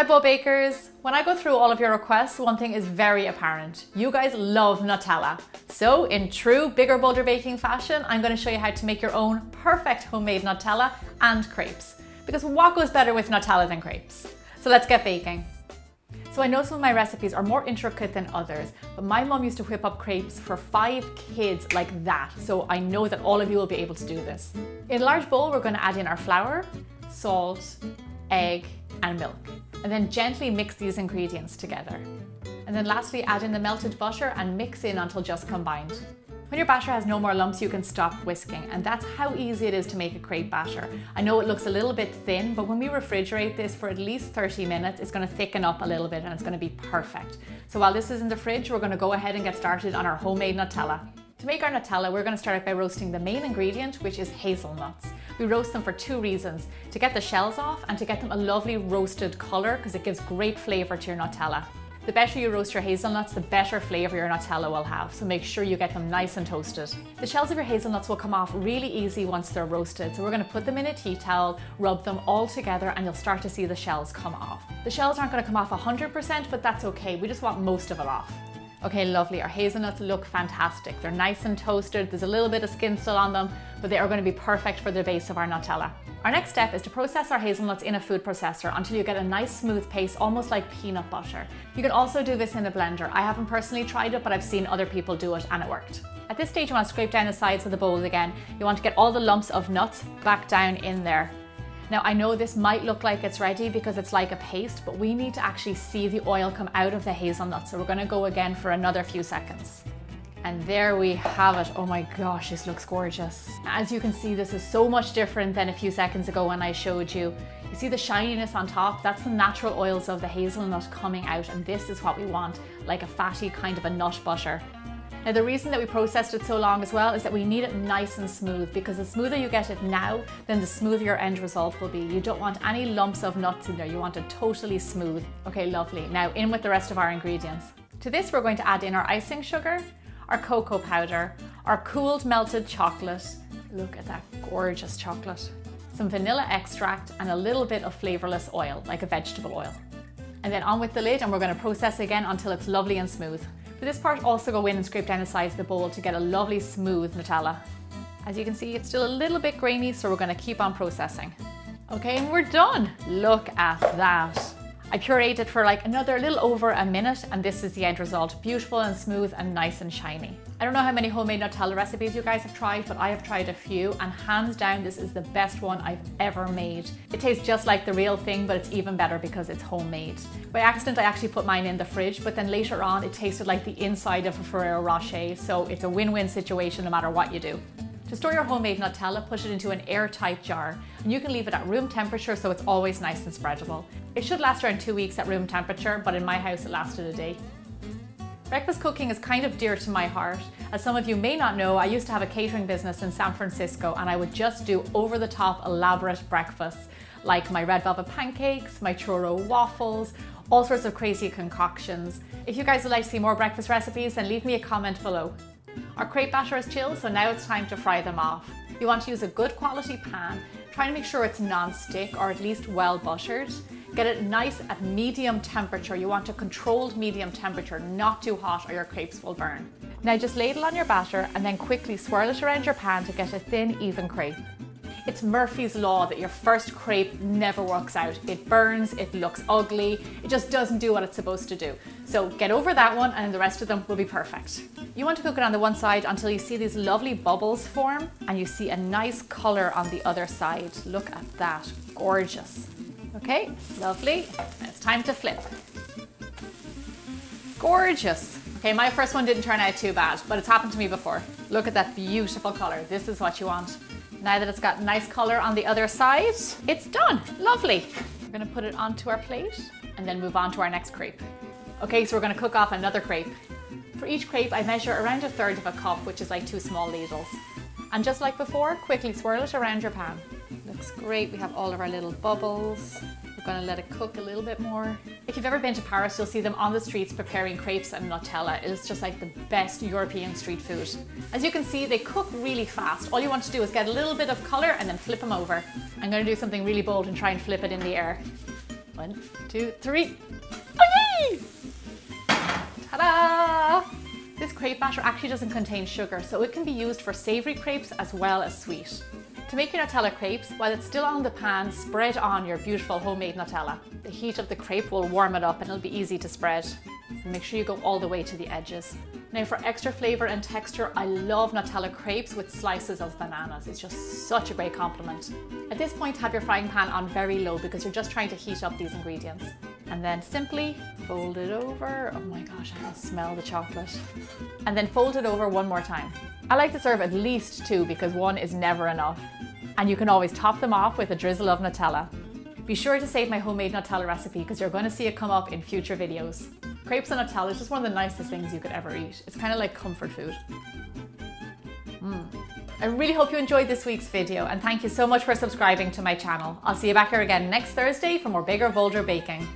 Bow Bakers, when I go through all of your requests, one thing is very apparent. You guys love Nutella. So in true bigger, bolder baking fashion, I'm going to show you how to make your own perfect homemade Nutella and crepes. Because what goes better with Nutella than crepes? So let's get baking. So I know some of my recipes are more intricate than others, but my mom used to whip up crepes for 5 kids like that. So I know that all of you will be able to do this. In a large bowl, we're going to add in our flour, salt, egg, and milk. And then gently mix these ingredients together. And then lastly, add in the melted butter and mix in until just combined. When your batter has no more lumps, you can stop whisking, and that's how easy it is to make a crepe batter. I know it looks a little bit thin, but when we refrigerate this for at least 30 minutes, it's going to thicken up a little bit and it's going to be perfect. So while this is in the fridge, we're going to go ahead and get started on our homemade Nutella. To make our Nutella, we're going to start out by roasting the main ingredient, which is hazelnuts. We roast them for 2 reasons: to get the shells off and to get them a lovely roasted colour, because it gives great flavour to your Nutella. The better you roast your hazelnuts, the better flavour your Nutella will have, so make sure you get them nice and toasted. The shells of your hazelnuts will come off really easy once they're roasted, so we're going to put them in a tea towel, rub them all together, and you'll start to see the shells come off. The shells aren't going to come off 100%, but that's okay, we just want most of it off. Okay, lovely, our hazelnuts look fantastic. They're nice and toasted, there's a little bit of skin still on them, but they are going to be perfect for the base of our Nutella. Our next step is to process our hazelnuts in a food processor until you get a nice smooth paste, almost like peanut butter. You can also do this in a blender. I haven't personally tried it, but I've seen other people do it and it worked. At this stage, you want to scrape down the sides of the bowl again. You want to get all the lumps of nuts back down in there. Now, I know this might look like it's ready because it's like a paste, but we need to actually see the oil come out of the hazelnut. So we're going to go again for another few seconds. And there we have it. Oh my gosh, this looks gorgeous. As you can see, this is so much different than a few seconds ago when I showed you. You see the shininess on top? That's the natural oils of the hazelnut coming out, and this is what we want, like a fatty kind of a nut butter. Now, the reason that we processed it so long as well is that we need it nice and smooth, because the smoother you get it now, then the smoother your end result will be. You don't want any lumps of nuts in there. You want it totally smooth. Okay, lovely. Now in with the rest of our ingredients. To this, we're going to add in our icing sugar, our cocoa powder, our cooled melted chocolate. Look at that gorgeous chocolate. Some vanilla extract and a little bit of flavorless oil, like a vegetable oil. And then on with the lid, and we're going to process again until it's lovely and smooth. For this part, also go in and scrape down the sides of the bowl to get a lovely smooth Nutella. As you can see, it's still a little bit grainy, so we're going to keep on processing. Okay, and we're done. Look at that. I pureed it for like another little over a minute, and this is the end result. Beautiful and smooth and nice and shiny. I don't know how many homemade Nutella recipes you guys have tried, but I have tried a few, and hands down this is the best one I've ever made. It tastes just like the real thing, but it's even better because it's homemade. By accident I actually put mine in the fridge, but then later on it tasted like the inside of a Ferrero Rocher, so it's a win-win situation no matter what you do. To store your homemade Nutella, put it into an airtight jar, and you can leave it at room temperature so it's always nice and spreadable. It should last around 2 weeks at room temperature, but in my house it lasted a day. Breakfast cooking is kind of dear to my heart. As some of you may not know, I used to have a catering business in San Francisco, and I would just do over-the-top elaborate breakfasts, like my red velvet pancakes, my churro waffles, all sorts of crazy concoctions. If you guys would like to see more breakfast recipes, then leave me a comment below. Our crepe batter is chilled, so now it's time to fry them off. You want to use a good quality pan. Try to make sure it's non-stick or at least well buttered. Get it nice at medium temperature. You want a controlled medium temperature, not too hot or your crepes will burn. Now just ladle on your batter and then quickly swirl it around your pan to get a thin, even crepe. It's Murphy's Law that your first crepe never works out. It burns, it looks ugly, it just doesn't do what it's supposed to do. So get over that one and the rest of them will be perfect. You want to cook it on the one side until you see these lovely bubbles form and you see a nice color on the other side. Look at that, gorgeous. Okay, lovely. And it's time to flip. Gorgeous. Okay, my first one didn't turn out too bad, but it's happened to me before. Look at that beautiful color. This is what you want. Now that it's got nice color on the other side, it's done. Lovely. We're gonna put it onto our plate and then move on to our next crepe. Okay, so we're gonna cook off another crepe. For each crepe, I measure around 1/3 of a cup, which is like 2 small ladles. And just like before, quickly swirl it around your pan. Looks great. We have all of our little bubbles. We're gonna let it cook a little bit more. If you've ever been to Paris, you'll see them on the streets preparing crepes and Nutella. It is just like the best European street food. As you can see, they cook really fast. All you want to do is get a little bit of color and then flip them over. I'm gonna do something really bold and try and flip it in the air. 1, 2, 3. Oh, yay! Ta-da! This crepe batter actually doesn't contain sugar, so it can be used for savory crepes as well as sweet. To make your Nutella crepes, while it's still on the pan, spread on your beautiful homemade Nutella. The heat of the crepe will warm it up and it'll be easy to spread. And make sure you go all the way to the edges. Now for extra flavour and texture, I love Nutella crepes with slices of bananas. It's just such a great compliment. At this point, have your frying pan on very low because you're just trying to heat up these ingredients. And then simply fold it over. Oh my gosh, I can smell the chocolate. And then fold it over one more time. I like to serve at least 2 because 1 is never enough. And you can always top them off with a drizzle of Nutella. Be sure to save my homemade Nutella recipe because you're going to see it come up in future videos. Crepes and Nutella is just one of the nicest things you could ever eat. It's kind of like comfort food. I really hope you enjoyed this week's video and thank you so much for subscribing to my channel. I'll see you back here again next Thursday for more bigger, bolder baking.